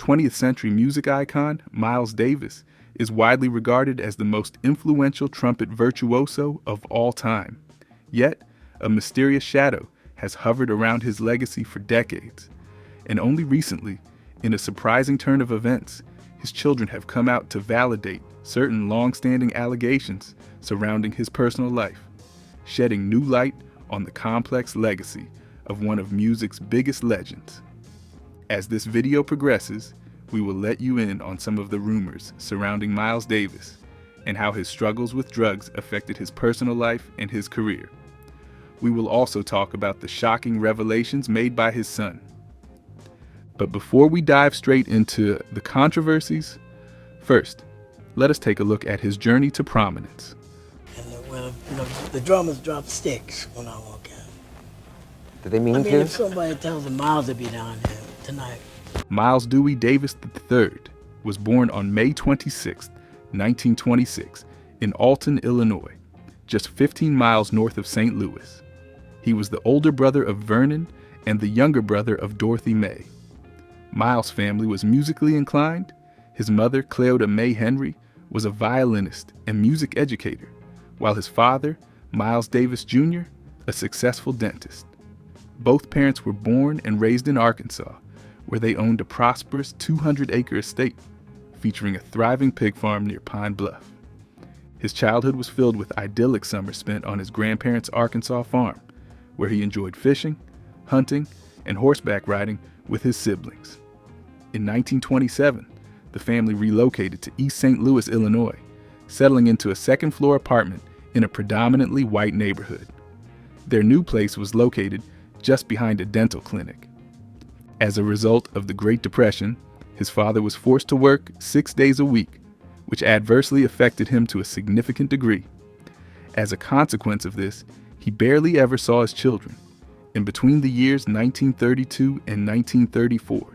20th century music icon, Miles Davis, is widely regarded as the most influential trumpet virtuoso of all time. Yet, a mysterious shadow has hovered around his legacy for decades. And only recently, in a surprising turn of events, his children have come out to validate certain long-standing allegations surrounding his personal life, shedding new light on the complex legacy of one of music's biggest legends. As this video progresses, we will let you in on some of the rumors surrounding Miles Davis and how his struggles with drugs affected his personal life and his career. We will also talk about the shocking revelations made by his son. But before we dive straight into the controversies, first, let us take a look at his journey to prominence. Well, the drummers drop sticks when I walk in. Do they mean to? If somebody tells them Miles will be down there tonight. Miles Dewey Davis III was born on May 26, 1926, in Alton, Illinois, just 15 miles north of St. Louis. He was the older brother of Vernon and the younger brother of Dorothy May. Miles' family was musically inclined. His mother, Cleoda May Henry, was a violinist and music educator, while his father, Miles Davis Jr., a successful dentist. Both parents were born and raised in Arkansas, where they owned a prosperous 200-acre estate, featuring a thriving pig farm near Pine Bluff. His childhood was filled with idyllic summers spent on his grandparents' Arkansas farm, where he enjoyed fishing, hunting, and horseback riding with his siblings. In 1927, the family relocated to East St. Louis, Illinois, settling into a second-floor apartment in a predominantly white neighborhood. Their new place was located just behind a dental clinic. As a result of the Great Depression, his father was forced to work 6 days a week, which adversely affected him to a significant degree. As a consequence of this, he barely ever saw his children, and between the years 1932 and 1934,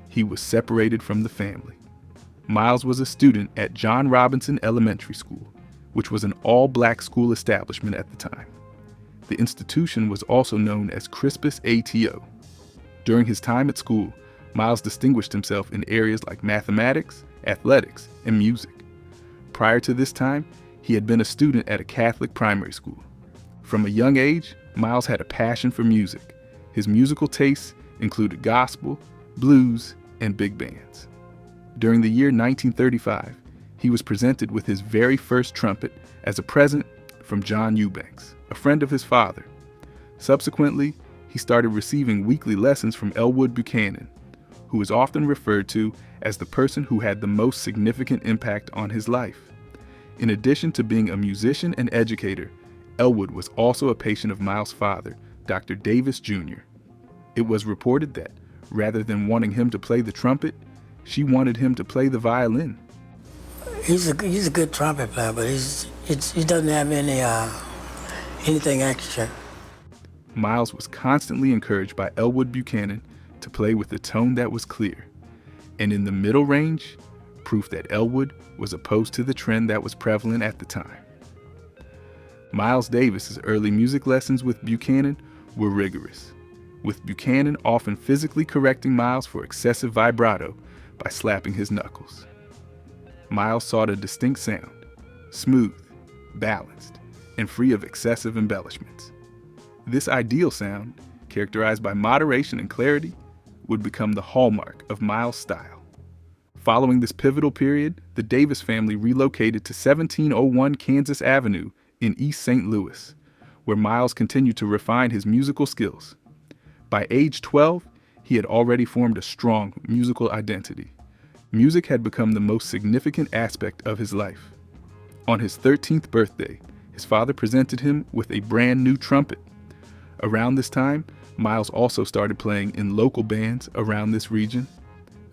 he was separated from the family. Miles was a student at John Robinson Elementary School, which was an all-black school establishment at the time. The institution was also known as Crispus ATO. During his time at school, Miles distinguished himself in areas like mathematics, athletics, and music. Prior to this time, he had been a student at a Catholic primary school. From a young age, Miles had a passion for music. His musical tastes included gospel, blues, and big bands. During the year 1935, he was presented with his very first trumpet as a present from John Eubanks, a friend of his father. Subsequently, he started receiving weekly lessons from Elwood Buchanan, who is often referred to as the person who had the most significant impact on his life. In addition to being a musician and educator, Elwood was also a patient of Miles' father, Dr. Davis Jr. It was reported that, rather than wanting him to play the trumpet, she wanted him to play the violin. He's a good trumpet player, but he doesn't have anything extra. Miles was constantly encouraged by Elwood Buchanan to play with a tone that was clear, and in the middle range, proof that Elwood was opposed to the trend that was prevalent at the time. Miles Davis's early music lessons with Buchanan were rigorous, with Buchanan often physically correcting Miles for excessive vibrato by slapping his knuckles. Miles sought a distinct sound, smooth, balanced, and free of excessive embellishments. This ideal sound, characterized by moderation and clarity, would become the hallmark of Miles' style. Following this pivotal period, the Davis family relocated to 1701 Kansas Avenue in East St. Louis, where Miles continued to refine his musical skills. By age 12, he had already formed a strong musical identity. Music had become the most significant aspect of his life. On his 13th birthday, his father presented him with a brand new trumpet. Around this time, Miles also started playing in local bands around this region.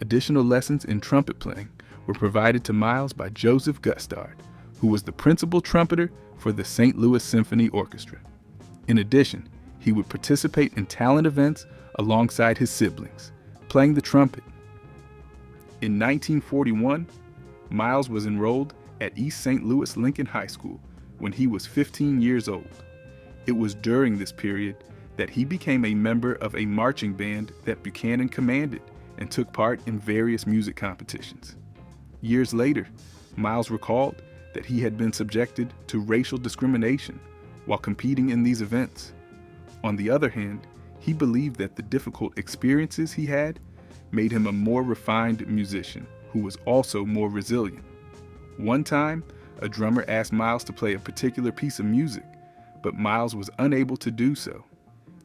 Additional lessons in trumpet playing were provided to Miles by Joseph Gustard, who was the principal trumpeter for the St. Louis Symphony Orchestra. In addition, he would participate in talent events alongside his siblings, playing the trumpet. In 1941, Miles was enrolled at East St. Louis Lincoln High School when he was 15 years old. It was during this period that he became a member of a marching band that Buchanan commanded and took part in various music competitions. Years later, Miles recalled that he had been subjected to racial discrimination while competing in these events. On the other hand, he believed that the difficult experiences he had made him a more refined musician who was also more resilient. One time, a drummer asked Miles to play a particular piece of music, but Miles was unable to do so.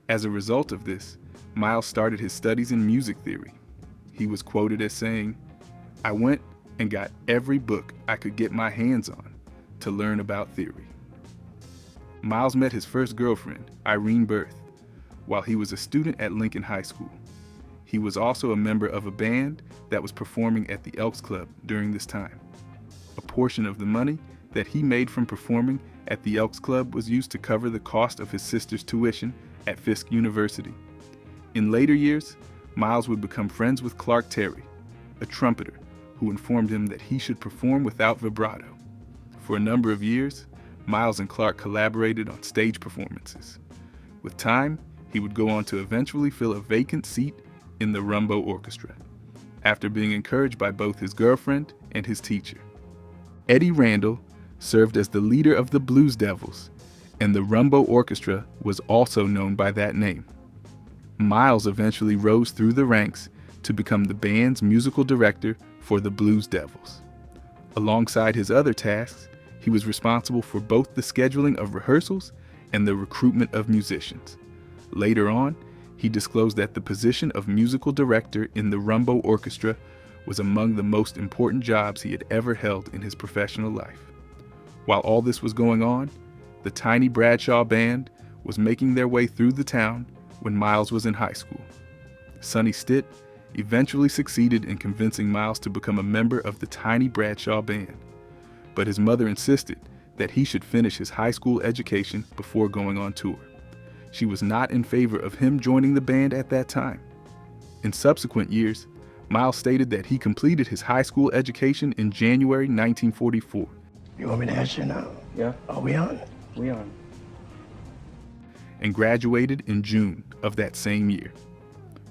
As a result of this, Miles started his studies in music theory. He was quoted as saying, "I went and got every book I could get my hands on to learn about theory." Miles met his first girlfriend, Irene Berth, while he was a student at Lincoln High School. He was also a member of a band that was performing at the Elks Club during this time. A portion of the money that he made from performing at the Elks Club was used to cover the cost of his sister's tuition at Fisk University. In later years, Miles would become friends with Clark Terry, a trumpeter, who informed him that he should perform without vibrato. For a number of years, Miles and Clark collaborated on stage performances. With time, he would go on to eventually fill a vacant seat in the Rumbo Orchestra, after being encouraged by both his girlfriend and his teacher. Eddie Randall served as the leader of the Blues Devils, and the Rumbo Orchestra was also known by that name. Miles eventually rose through the ranks to become the band's musical director for the Blues Devils. Alongside his other tasks, he was responsible for both the scheduling of rehearsals and the recruitment of musicians. Later on, he disclosed that the position of musical director in the Rumbo Orchestra was among the most important jobs he had ever held in his professional life. While all this was going on, the Tiny Bradshaw Band was making their way through the town when Miles was in high school. Sonny Stitt eventually succeeded in convincing Miles to become a member of the Tiny Bradshaw Band, but his mother insisted that he should finish his high school education before going on tour. She was not in favor of him joining the band at that time. In subsequent years, Miles stated that he completed his high school education in January 1944. You want me to ask you now? Yeah, Are we on? we on. And graduated in June of that same year.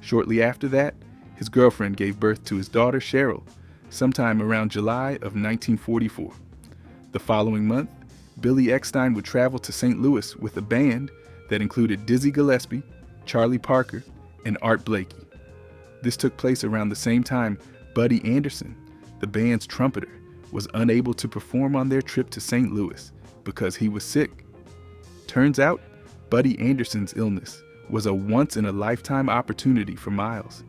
Shortly after that, his girlfriend gave birth to his daughter Cheryl, sometime around July of 1944. The following month, Billy Eckstine would travel to St. Louis with a band that included Dizzy Gillespie, Charlie Parker, and Art Blakey. This took place around the same time Buddy Anderson, the band's trumpeter, was unable to perform on their trip to St. Louis because he was sick. Turns out, Buddy Anderson's illness was a once-in-a-lifetime opportunity for Miles,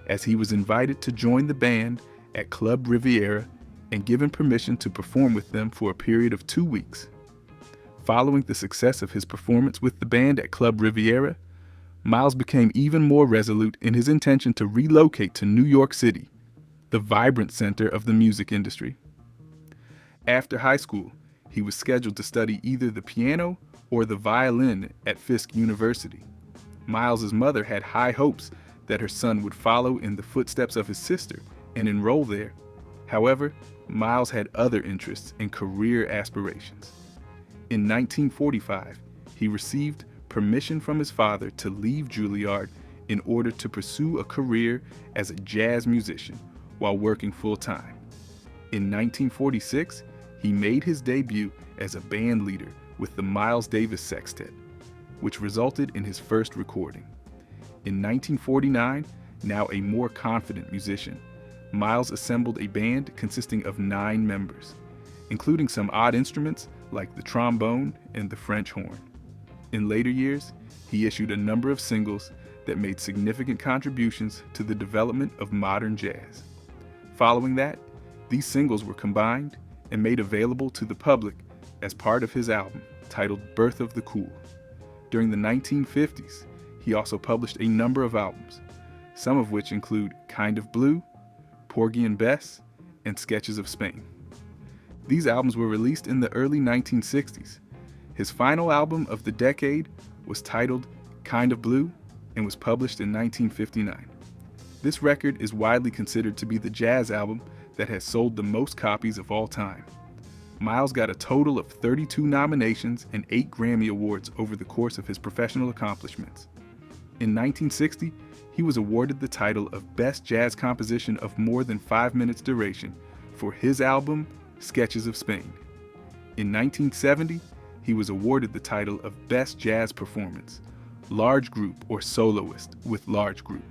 as he was invited to join the band at Club Riviera and given permission to perform with them for a period of 2 weeks. Following the success of his performance with the band at Club Riviera, Miles became even more resolute in his intention to relocate to New York City, the vibrant center of the music industry. After high school, he was scheduled to study either the piano or the violin at Fisk University. Miles's mother had high hopes that her son would follow in the footsteps of his sister and enroll there. However, Miles had other interests and career aspirations. In 1945, he received permission from his father to leave Juilliard in order to pursue a career as a jazz musician while working full-time. In 1946, he made his debut as a band leader with the Miles Davis Sextet, which resulted in his first recording. In 1949, now a more confident musician, Miles assembled a band consisting of 9 members, including some odd instruments like the trombone and the French horn. In later years, he issued a number of singles that made significant contributions to the development of modern jazz. Following that, these singles were combined and made available to the public as part of his album titled Birth of the Cool. During the 1950s, he also published a number of albums, some of which include Kind of Blue, Porgy and Bess, and Sketches of Spain. These albums were released in the early 1960s. His final album of the decade was titled Kind of Blue and was published in 1959. This record is widely considered to be the jazz album that has sold the most copies of all time. Miles got a total of 32 nominations and 8 Grammy Awards over the course of his professional accomplishments. In 1960, he was awarded the title of Best Jazz Composition of More Than 5 Minutes Duration for his album, Sketches of Spain. In 1970, he was awarded the title of Best Jazz Performance, Large Group or Soloist with Large Group.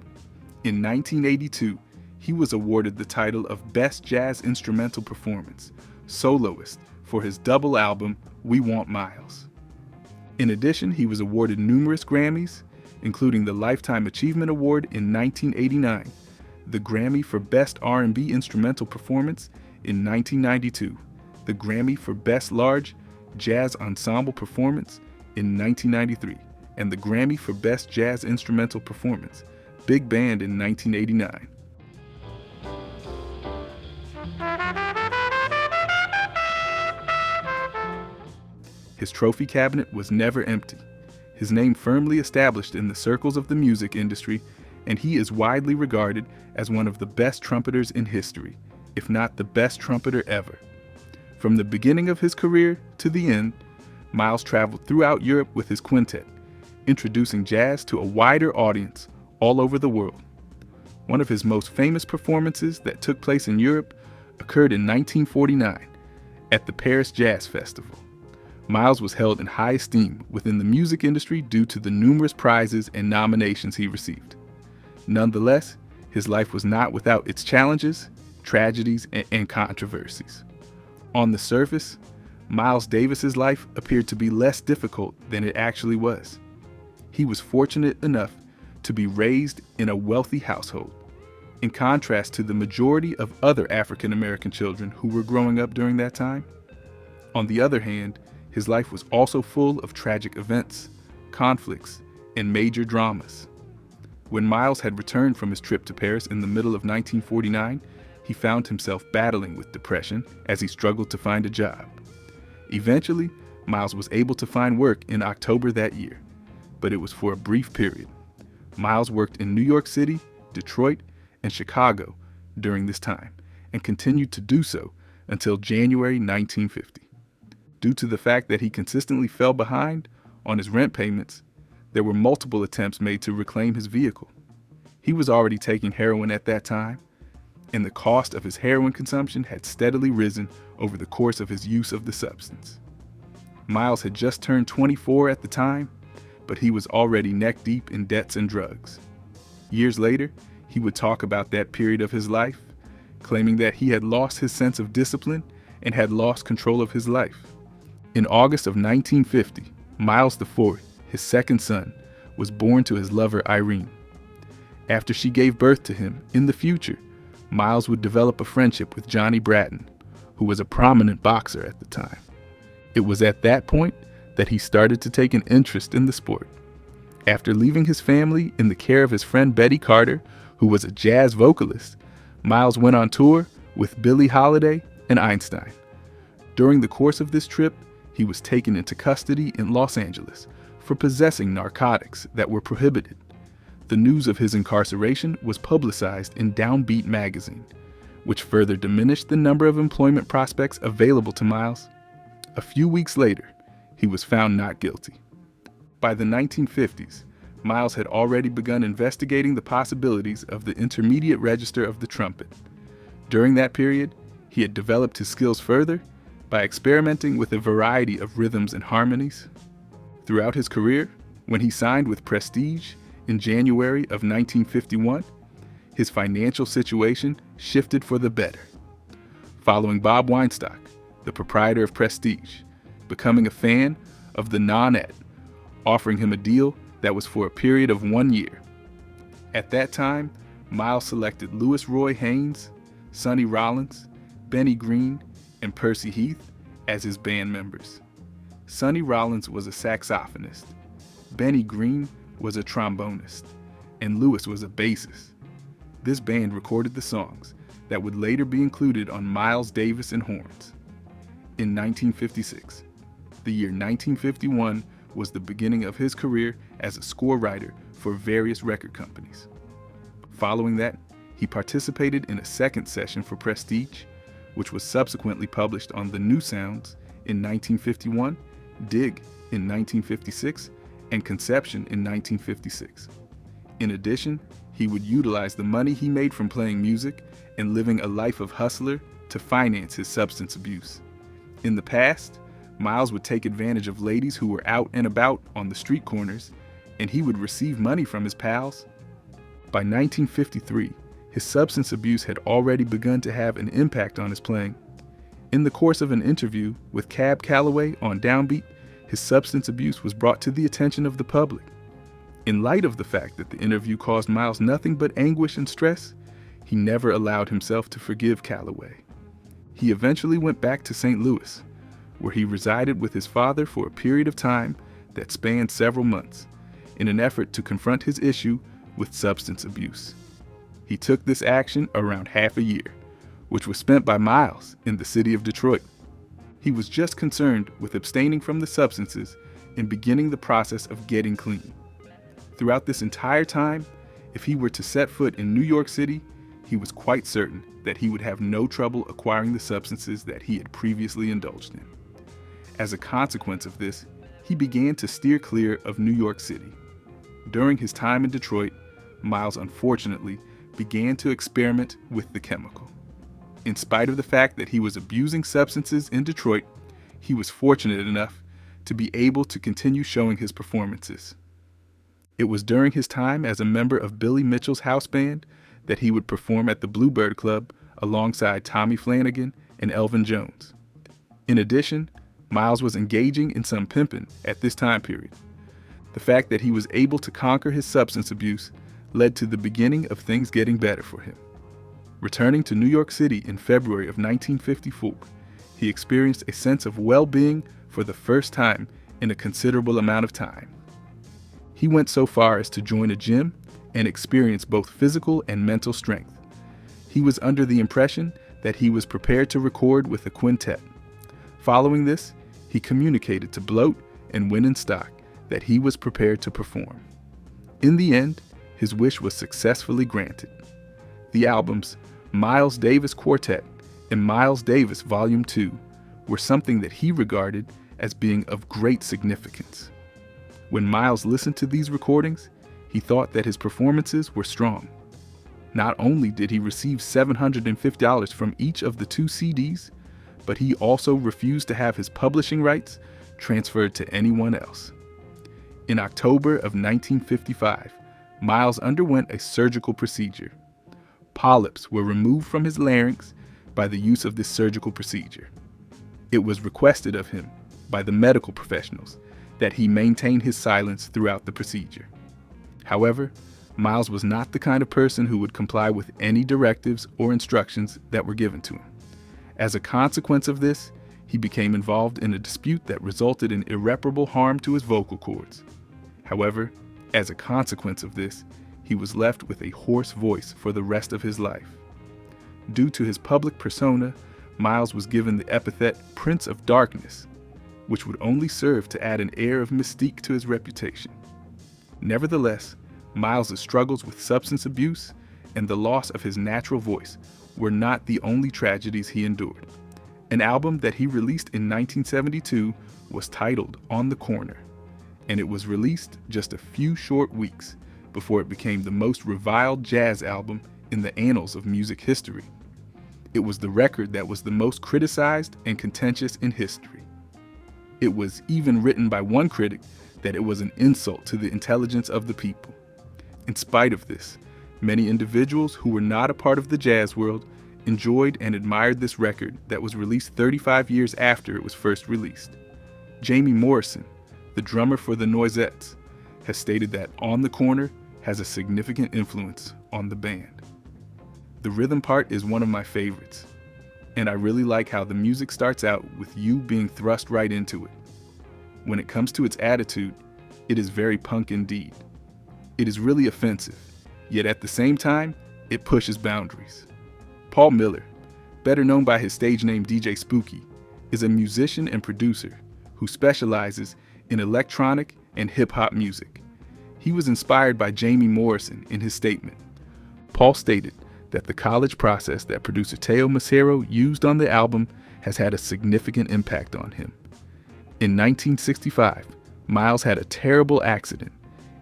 In 1982, he was awarded the title of Best Jazz Instrumental Performance, Soloist for his double album, We Want Miles. In addition, he was awarded numerous Grammys, including the Lifetime Achievement Award in 1989, the Grammy for Best R&B Instrumental Performance in 1992, the Grammy for Best Large Jazz Ensemble Performance in 1993, and the Grammy for Best Jazz Instrumental Performance, Big Band in 1989. His trophy cabinet was never empty. His name firmly established in the circles of the music industry, and he is widely regarded as one of the best trumpeters in history, if not the best trumpeter ever. From the beginning of his career to the end, Miles traveled throughout Europe with his quintet, introducing jazz to a wider audience all over the world. One of his most famous performances that took place in Europe occurred in 1949 at the Paris Jazz Festival. Miles was held in high esteem within the music industry due to the numerous prizes and nominations he received. Nonetheless, his life was not without its challenges, tragedies, and controversies. On the surface, Miles Davis's life appeared to be less difficult than it actually was. He was fortunate enough to be raised in a wealthy household, in contrast to the majority of other African American children who were growing up during that time. On the other hand, his life was also full of tragic events, conflicts, and major dramas. When Miles had returned from his trip to Paris in the middle of 1949, he found himself battling with depression as he struggled to find a job. Eventually, Miles was able to find work in October that year, but it was for a brief period. Miles worked in New York City, Detroit, and Chicago during this time, and continued to do so until January 1950. Due to the fact that he consistently fell behind on his rent payments, there were multiple attempts made to reclaim his vehicle. He was already taking heroin at that time, and the cost of his heroin consumption had steadily risen over the course of his use of the substance. Miles had just turned 24 at the time, but he was already neck deep in debts and drugs. Years later, he would talk about that period of his life, claiming that he had lost his sense of discipline and had lost control of his life. In August of 1950, Miles IV, his second son, was born to his lover Irene. After she gave birth to him, in the future, Miles would develop a friendship with Johnny Bratton, who was a prominent boxer at the time. It was at that point that he started to take an interest in the sport. After leaving his family in the care of his friend Betty Carter, who was a jazz vocalist, Miles went on tour with Billie Holiday and Einstein. During the course of this trip, he was taken into custody in Los Angeles for possessing narcotics that were prohibited. The news of his incarceration was publicized in Downbeat magazine, which further diminished the number of employment prospects available to Miles. A few weeks later, he was found not guilty. By the 1950s, Miles had already begun investigating the possibilities of the intermediate register of the trumpet. During that period, he had developed his skills further by experimenting with a variety of rhythms and harmonies. Throughout his career, when he signed with Prestige in January of 1951, his financial situation shifted for the better. Following Bob Weinstock, the proprietor of Prestige, becoming a fan of the Nonette, offering him a deal that was for a period of 1 year. At that time, Miles selected Louis Roy Haynes, Sonny Rollins, Benny Green, and Percy Heath as his band members. Sonny Rollins was a saxophonist, Benny Green was a trombonist, and Louis was a bassist. This band recorded the songs that would later be included on Miles Davis and Horns. In 1956, the year 1951 was the beginning of his career as a score writer for various record companies. Following that, he participated in a second session for Prestige, which was subsequently published on The New Sounds in 1951, Dig in 1956, and Conception in 1956. In addition, he would utilize the money he made from playing music and living a life of hustler to finance his substance abuse. In the past, Miles would take advantage of ladies who were out and about on the street corners, and he would receive money from his pals. By 1953, his substance abuse had already begun to have an impact on his playing. In the course of an interview with Cab Calloway on Downbeat, his substance abuse was brought to the attention of the public. In light of the fact that the interview caused Miles nothing but anguish and stress, he never allowed himself to forgive Calloway. He eventually went back to St. Louis, where he resided with his father for a period of time that spanned several months, in an effort to confront his issue with substance abuse. He took this action around half a year, which was spent by Miles in the city of Detroit. He was just concerned with abstaining from the substances and beginning the process of getting clean. Throughout this entire time, if he were to set foot in New York City, he was quite certain that he would have no trouble acquiring the substances that he had previously indulged in. As a consequence of this, he began to steer clear of New York City. During his time in Detroit, Miles unfortunately began to experiment with the chemical. In spite of the fact that he was abusing substances in Detroit, he was fortunate enough to be able to continue showing his performances. It was during his time as a member of Billy Mitchell's house band that he would perform at the Bluebird Club alongside Tommy Flanagan and Elvin Jones. In addition, Miles was engaging in some pimping at this time period. The fact that he was able to conquer his substance abuse led to the beginning of things getting better for him. Returning to New York City in February of 1954, he experienced a sense of well-being for the first time in a considerable amount of time. He went so far as to join a gym and experience both physical and mental strength. He was under the impression that he was prepared to record with a quintet. Following this, he communicated to Bloat and Win & Stock that he was prepared to perform. In the end, his wish was successfully granted. The albums Miles Davis Quartet and Miles Davis Volume 2 were something that he regarded as being of great significance. When Miles listened to these recordings, he thought that his performances were strong. Not only did he receive $750 from each of the 2 CDs, but he also refused to have his publishing rights transferred to anyone else. In October of 1955, Miles underwent a surgical procedure. Polyps were removed from his larynx by the use of this surgical procedure. It was requested of him by the medical professionals that he maintain his silence throughout the procedure. However, Miles was not the kind of person who would comply with any directives or instructions that were given to him. As a consequence of this, he became involved in a dispute that resulted in irreparable harm to his vocal cords. However, as a consequence of this, he was left with a hoarse voice for the rest of his life. Due to his public persona, Miles was given the epithet Prince of Darkness, which would only serve to add an air of mystique to his reputation. Nevertheless, Miles' struggles with substance abuse and the loss of his natural voice were not the only tragedies he endured. An album that he released in 1972 was titled On the Corner, and it was released just a few short weeks before it became the most reviled jazz album in the annals of music history. It was the record that was the most criticized and contentious in history. It was even written by one critic that it was an insult to the intelligence of the people. In spite of this, many individuals who were not a part of the jazz world enjoyed and admired this record that was released 35 years after it was first released. Jamie Morrison, the drummer for the Noisettes, has stated that On the Corner has a significant influence on the band. The rhythm part is one of my favorites, and I really like how the music starts out with you being thrust right into it. When it comes to its attitude, it is very punk indeed. It is really offensive, yet at the same time, it pushes boundaries. Paul Miller, better known by his stage name DJ Spooky, is a musician and producer who specializes in electronic and hip-hop music. He was inspired by Jamie Morrison in his statement. Paul stated that the college process that producer Teo Macero used on the album has had a significant impact on him. In 1965, Miles had a terrible accident.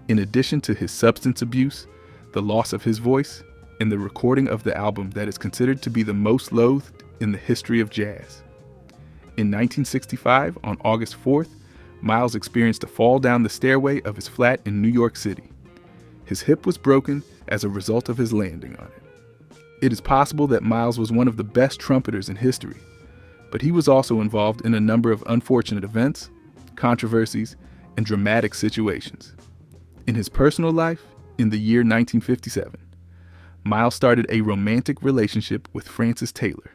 In addition to his substance abuse, the loss of his voice, and the recording of the album that is considered to be the most loathed in the history of jazz. In 1965, on August 4th, Miles experienced a fall down the stairway of his flat in New York City. His hip was broken as a result of his landing on it. It is possible that Miles was one of the best trumpeters in history, but he was also involved in a number of unfortunate events, controversies, and dramatic situations. In his personal life, in the year 1957, Miles started a romantic relationship with Frances Taylor.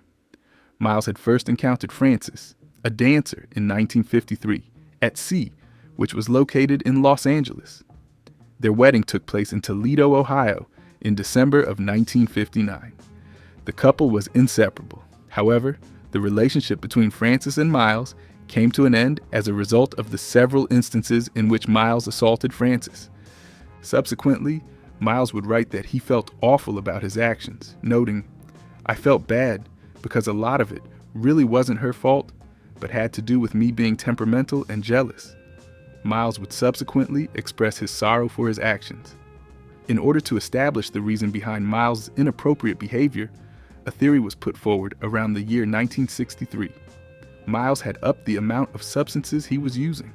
Miles had first encountered Frances, a dancer, in 1953 at Sea, which was located in Los Angeles. Their wedding took place in Toledo, Ohio, in December of 1959. The couple was inseparable. However, the relationship between Frances and Miles came to an end as a result of the several instances in which Miles assaulted Frances. Subsequently, Miles would write that he felt awful about his actions, noting, "I felt bad because a lot of it really wasn't her fault, but had to do with me being temperamental and jealous." Miles would subsequently express his sorrow for his actions. In order to establish the reason behind Miles' inappropriate behavior, a theory was put forward around the year 1963. Miles had upped the amount of substances he was using.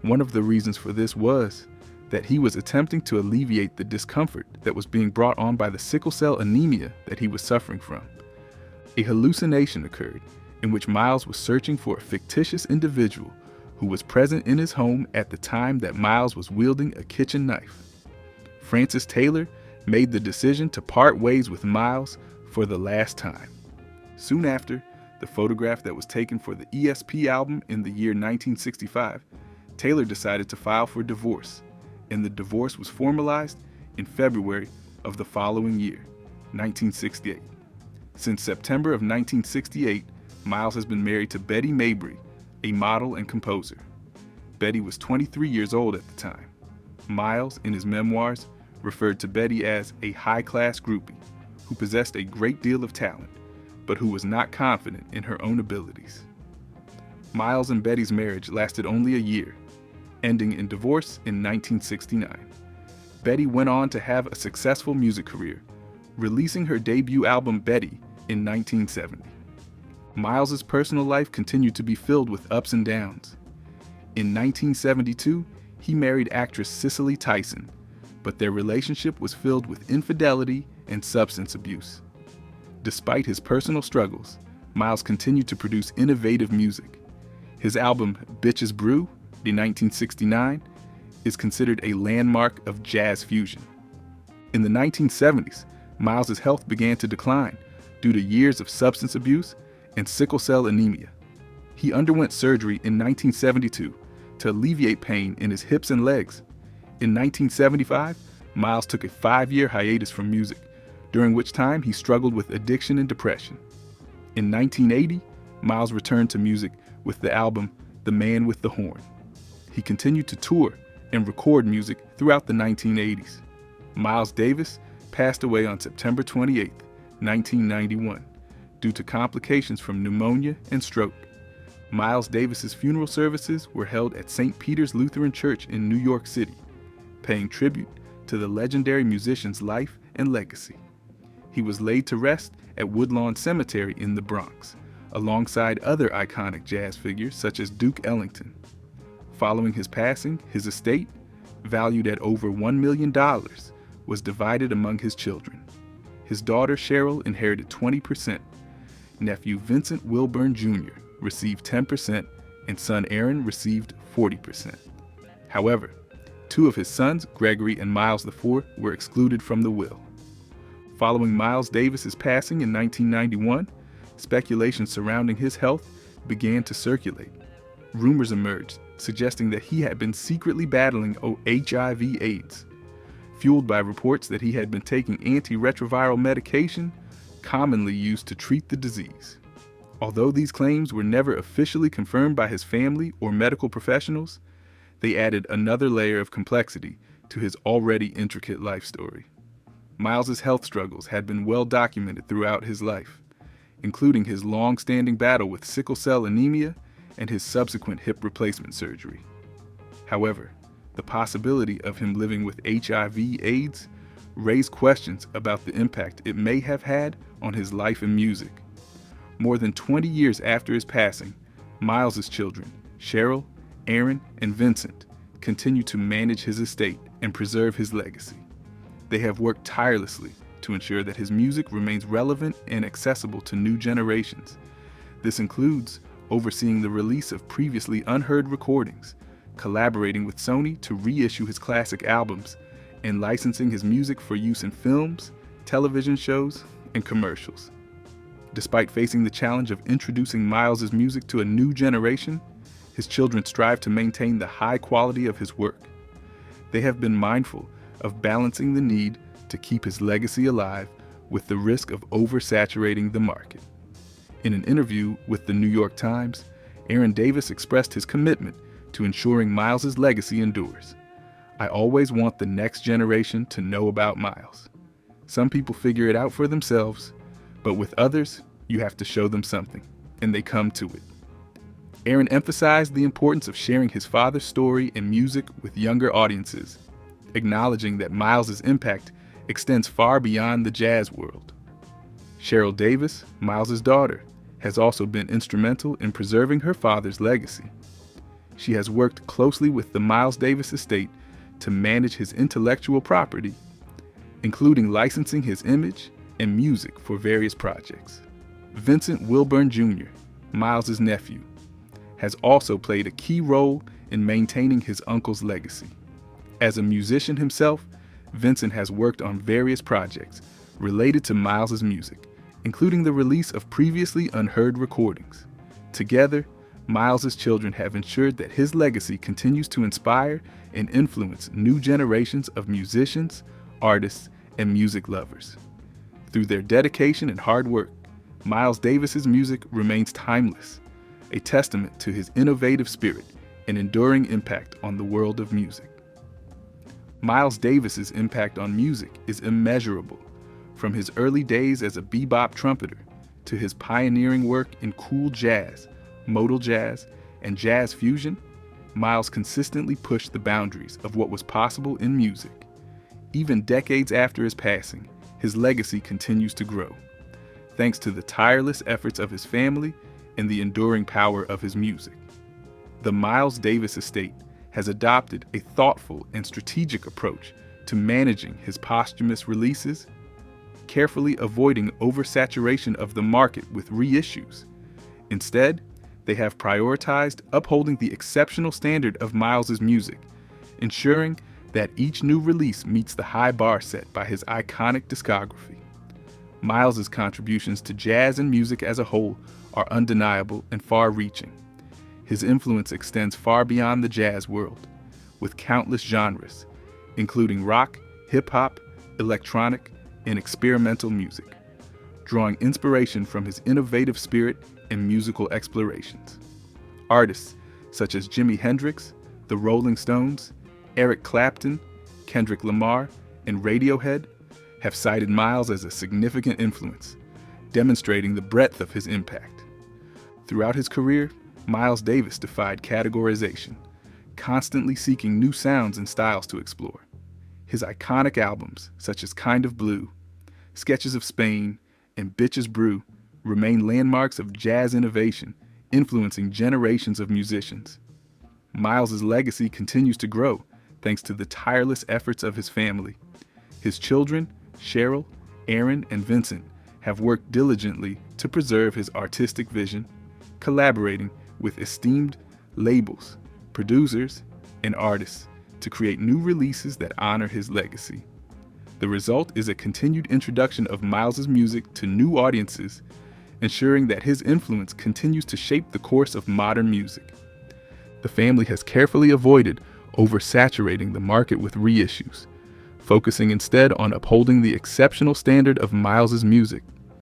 One of the reasons for this was that he was attempting to alleviate the discomfort that was being brought on by the sickle cell anemia that he was suffering from. A hallucination occurred in which Miles was searching for a fictitious individual who was present in his home at the time that Miles was wielding a kitchen knife. Frances Taylor made the decision to part ways with Miles for the last time. Soon after, the photograph that was taken for the ESP album in the year 1965, Taylor decided to file for divorce, and the divorce was formalized in February of the following year, 1968. Since September of 1968, Miles has been married to Betty Mabry, a model and composer. Betty was 23 years old at the time. Miles, in his memoirs, referred to Betty as a high-class groupie who possessed a great deal of talent, but who was not confident in her own abilities. Miles and Betty's marriage lasted only a year, ending in divorce in 1969. Betty went on to have a successful music career, releasing her debut album Betty in 1970. Miles's personal life continued to be filled with ups and downs. In 1972, he married actress Cicely Tyson, but their relationship was filled with infidelity and substance abuse. Despite his personal struggles, Miles continued to produce innovative music. His album Bitches Brew, in 1969, is considered a landmark of jazz fusion. In the 1970s, Miles's health began to decline due to years of substance abuse and sickle cell anemia. He underwent surgery in 1972 to alleviate pain in his hips and legs. In 1975, Miles took a 5-year hiatus from music, during which time he struggled with addiction and depression. In 1980, Miles returned to music with the album The Man with the Horn. He continued to tour and record music throughout the 1980s. Miles Davis passed away on September 28, 1991, due to complications from pneumonia and stroke. Miles Davis's funeral services were held at St. Peter's Lutheran Church in New York City, paying tribute to the legendary musician's life and legacy. He was laid to rest at Woodlawn Cemetery in the Bronx, alongside other iconic jazz figures such as Duke Ellington. Following his passing, his estate, valued at over $1 million, was divided among his children. His daughter Cheryl inherited 20%, nephew Vincent Wilburn Jr. received 10%, and son Aaron received 40%. However, 2 of his sons, Gregory and Miles IV, were excluded from the will. Following Miles Davis's passing in 1991, speculation surrounding his health began to circulate. Rumors emerged suggesting that he had been secretly battling HIV/AIDS, fueled by reports that he had been taking antiretroviral medication commonly used to treat the disease. Although these claims were never officially confirmed by his family or medical professionals, they added another layer of complexity to his already intricate life story. Miles's health struggles had been well documented throughout his life, including his long-standing battle with sickle cell anemia and his subsequent hip replacement surgery. However, the possibility of him living with HIV/AIDS raise questions about the impact it may have had on his life in music. More than 20 years after his passing, Miles's children, Cheryl, Aaron, and Vincent, continue to manage his estate and preserve his legacy. They have worked tirelessly to ensure that his music remains relevant and accessible to new generations. This includes overseeing the release of previously unheard recordings, collaborating with Sony to reissue his classic albums, and licensing his music for use in films, television shows, and commercials. Despite facing the challenge of introducing Miles's music to a new generation, his children strive to maintain the high quality of his work. They have been mindful of balancing the need to keep his legacy alive with the risk of oversaturating the market. In an interview with the New York Times, Aaron Davis expressed his commitment to ensuring Miles's legacy endures. "I always want the next generation to know about Miles. Some people figure it out for themselves, but with others, you have to show them something, and they come to it." Aaron emphasized the importance of sharing his father's story and music with younger audiences, acknowledging that Miles's impact extends far beyond the jazz world. Cheryl Davis, Miles's daughter, has also been instrumental in preserving her father's legacy. She has worked closely with the Miles Davis estate to manage his intellectual property, including licensing his image and music for various projects. Vincent Wilburn Jr., Miles's nephew, has also played a key role in maintaining his uncle's legacy. As a musician himself, Vincent has worked on various projects related to Miles's music, including the release of previously unheard recordings. Together, Miles's children have ensured that his legacy continues to inspire and influence new generations of musicians, artists, and music lovers. Through their dedication and hard work, Miles Davis's music remains timeless, a testament to his innovative spirit and enduring impact on the world of music. Miles Davis's impact on music is immeasurable. From his early days as a bebop trumpeter to his pioneering work in cool jazz, modal jazz, and jazz fusion, Miles consistently pushed the boundaries of what was possible in music. Even decades after his passing, his legacy continues to grow, thanks to the tireless efforts of his family and the enduring power of his music. The Miles Davis estate has adopted a thoughtful and strategic approach to managing his posthumous releases, carefully avoiding oversaturation of the market with reissues. Instead, they have prioritized upholding the exceptional standard of Miles's music, ensuring that each new release meets the high bar set by his iconic discography. Miles's contributions to jazz and music as a whole are undeniable and far-reaching. His influence extends far beyond the jazz world, with countless genres, including rock, hip-hop, electronic, and experimental music, drawing inspiration from his innovative spirit and musical explorations. Artists such as Jimi Hendrix, the Rolling Stones, Eric Clapton, Kendrick Lamar, and Radiohead have cited Miles as a significant influence, demonstrating the breadth of his impact. Throughout his career, Miles Davis defied categorization, constantly seeking new sounds and styles to explore. His iconic albums, such as Kind of Blue, Sketches of Spain, and Bitches Brew, remain landmarks of jazz innovation, influencing generations of musicians. Miles's legacy continues to grow thanks to the tireless efforts of his family. His children, Cheryl, Aaron, and Vincent, have worked diligently to preserve his artistic vision, collaborating with esteemed labels, producers, and artists to create new releases that honor his legacy. The result is a continued introduction of Miles's music to new audiences, ensuring that his influence continues to shape the course of modern music. The family has carefully avoided oversaturating the market with reissues, focusing instead on upholding the exceptional standard of Miles's music